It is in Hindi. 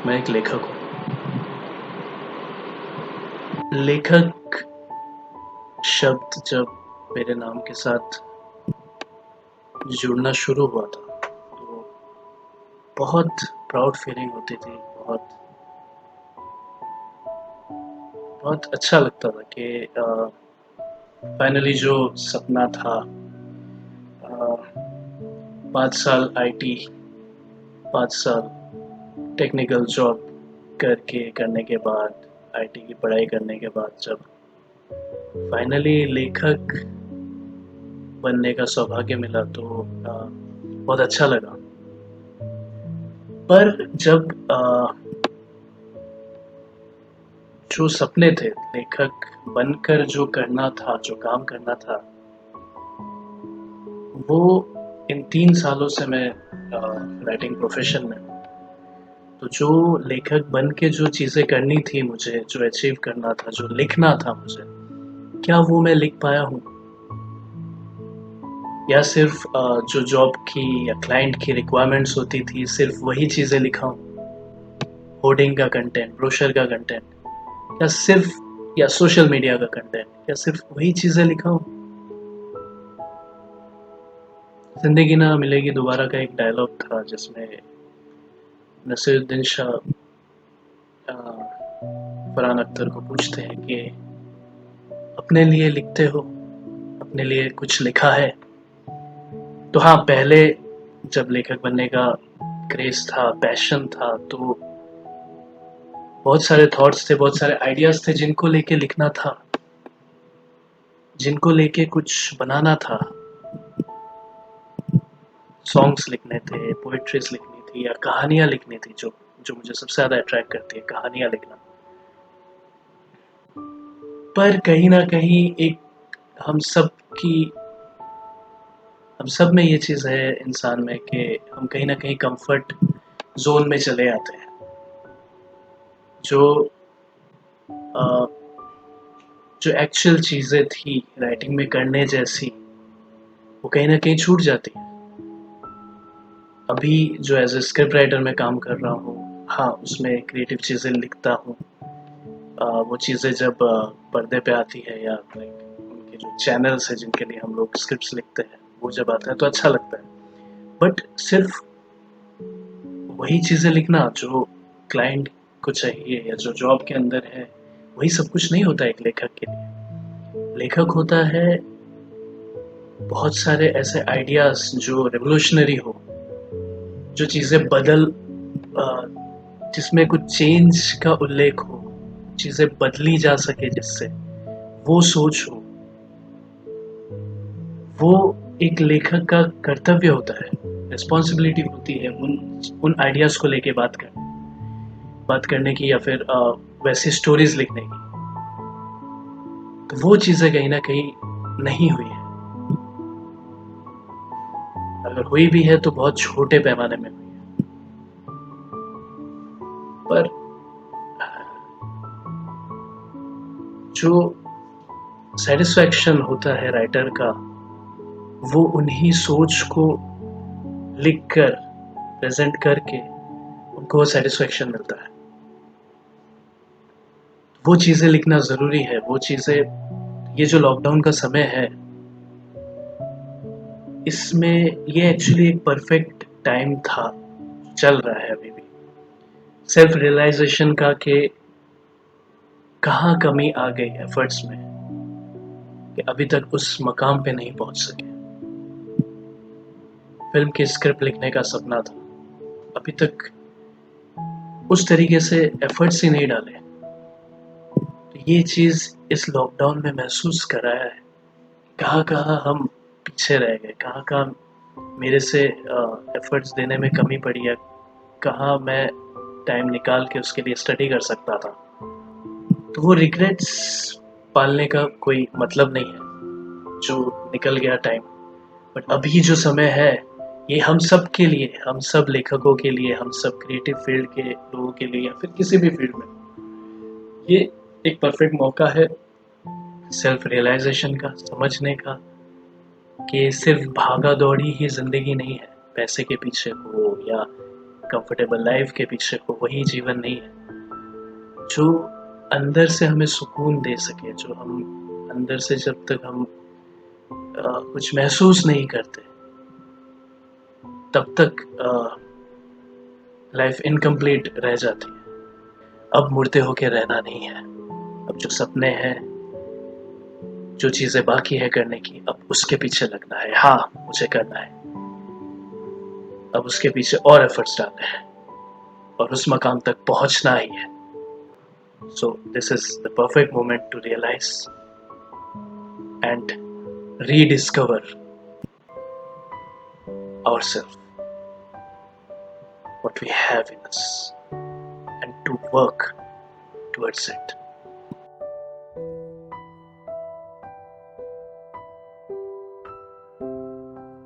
मैं एक लेखक हूँ। लेखक शब्द जब मेरे नाम के साथ जुड़ना शुरू हुआ था, तो बहुत प्राउड फीलिंग होती थी। बहुत बहुत अच्छा लगता था कि फाइनली जो सपना था, 5 साल आईटी, 5 साल टेक्निकल जॉब करने के बाद, आईटी की पढ़ाई करने के बाद जब फाइनली लेखक बनने का सौभाग्य मिला, तो बहुत अच्छा लगा। पर जब जो सपने थे, लेखक बनकर जो करना था, जो काम करना था, वो इन 3 सालों से मैं राइटिंग प्रोफेशन में हूँ। तो जो लेखक बन के जो चीज़ें करनी थी मुझे, जो अचीव करना था, जो लिखना था मुझे, क्या वो मैं लिख पाया हूँ? या सिर्फ जो जॉब की या क्लाइंट की रिक्वायरमेंट्स होती थी, सिर्फ वही चीज़ें लिखा हूँ? होर्डिंग का कंटेंट, ब्रोशर का कंटेंट, या सिर्फ या सोशल मीडिया का कंटेंट, या सिर्फ वही चीज़ें लिखा हूँ? ज़िंदगी ना मिलेगी दोबारा का एक डायलॉग था, जिसमें नसीरुद्दीन शाह फरहान अख्तर को पूछते हैं कि अपने लिए लिखते हो, अपने लिए कुछ लिखा है? तो हाँ, पहले जब लेखक बनने का क्रेज़ था, पैशन था, तो बहुत सारे थॉट्स थे, बहुत सारे आइडियाज़ थे जिनको लेके लिखना था, जिनको लेके कुछ बनाना था। सॉन्ग्स लिखने थे, पोएट्रीज़ लिखनी थी, या कहानियाँ लिखनी थी, जो जो मुझे सबसे ज़्यादा अट्रैक्ट करती है, कहानियाँ लिखना। पर कहीं न कहीं एक हम सब की हम सब में ये चीज़ है, इंसान में, कि हम कहीं न कहीं कम्फ़र्ट ज़ोन में चले आते हैं। जो अ, जो एक्चुअल चीज़ें थी राइटिंग में करने जैसी, वो कहीं न कहीं छूट जाती हैं। अभी जो एज़ अ स्क्रिप्ट राइटर मैं काम कर रहा हूँ, हाँ, उसमें क्रिएटिव चीज़ें लिखता हूँ। वो चीज़ें जब पर्दे पे आती है, या लाइक उनके जो चैनल्स हैं जिनके लिए हम लोग स्क्रिप्ट्स लिखते हैं, वो जब आता है तो अच्छा लगता है। बट सिर्फ़ वही चीज़ें लिखना जो क्लाइंट को चाहिए, या जो जॉब के अंदर है, वही सब कुछ नहीं होता एक लेखक के लिए। लेखक होता है बहुत सारे ऐसे आइडियाज़ जो रिवॉल्यूशनरी हो, जो चीज़ें जिसमें कुछ चेंज का उल्लेख हो, चीज़ें बदली जा सके जिससे, वो सोच हो। वो एक लेखक का कर्तव्य होता है, रिस्पॉन्सिबिलिटी होती है उन आइडियाज़ को लेके बात करने की, या फिर वैसी स्टोरीज़ लिखने की। तो वो चीज़ें कहीं न कहीं नहीं हुई है। अगर हुई भी है तो बहुत छोटे पैमाने में हुई है। पर जो सैटिस्फैक्शन होता है राइटर का, वो उन्हीं सोच को लिख कर, प्रेज़ेंट करके उनको वो सैटिस्फैक्शन मिलता है। वो चीज़ें लिखना ज़रूरी है, वो चीज़ें, ये जो लॉकडाउन का समय है, इसमें ये एक्चुअली एक परफेक्ट टाइम था, चल रहा है अभी भी। सेल्फ रियलाइज़ेशन का, कि कहाँ कमी आ गई एफर्ट्स में, कि अभी तक उस मकाम पे नहीं पहुँच सके। फ़िल्म की स्क्रिप्ट लिखने का सपना था, अभी तक उस तरीके से एफर्ट्स ही नहीं डाले। तो ये चीज़ इस लॉकडाउन में महसूस कराया है, कहाँ-कहाँ हम पीछे रह गए, कहाँ-कहाँ मेरे से एफर्ट्स देने में कमी पड़ी है, कहाँ मैं टाइम निकाल के उसके लिए स्टडी कर सकता था। तो वो रिग्रेट्स पालने का कोई मतलब नहीं है, जो निकल गया टाइम। बट अभी जो समय है, ये हम सब के लिए, हम सब लेखकों के लिए, हम सब क्रिएटिव फील्ड के लोगों के लिए, या फिर किसी भी फील्ड में, ये एक परफेक्ट मौका है सेल्फ रियलाइजेशन का, समझने का, कि सिर्फ भागा दौड़ी ही ज़िंदगी नहीं है। पैसे के पीछे हो, या कंफर्टेबल लाइफ के पीछे हो, वही जीवन नहीं है। जो अंदर से हमें सुकून दे सके, जो हम अंदर से जब तक हम कुछ महसूस नहीं करते तब तक लाइफ इनकम्प्लीट रह जाती है। अब मुड़ते होके रहना नहीं है। अब जो सपने हैं, जो चीज़ें बाकी है करने की, अब उसके पीछे लगना है। हाँ, मुझे करना है। अब उसके पीछे और एफर्ट्स डालने हैं और उस मकाम तक पहुंचना ही है। So this is the perfect moment to realise and rediscover ourselves, what we have in us, and to work towards it.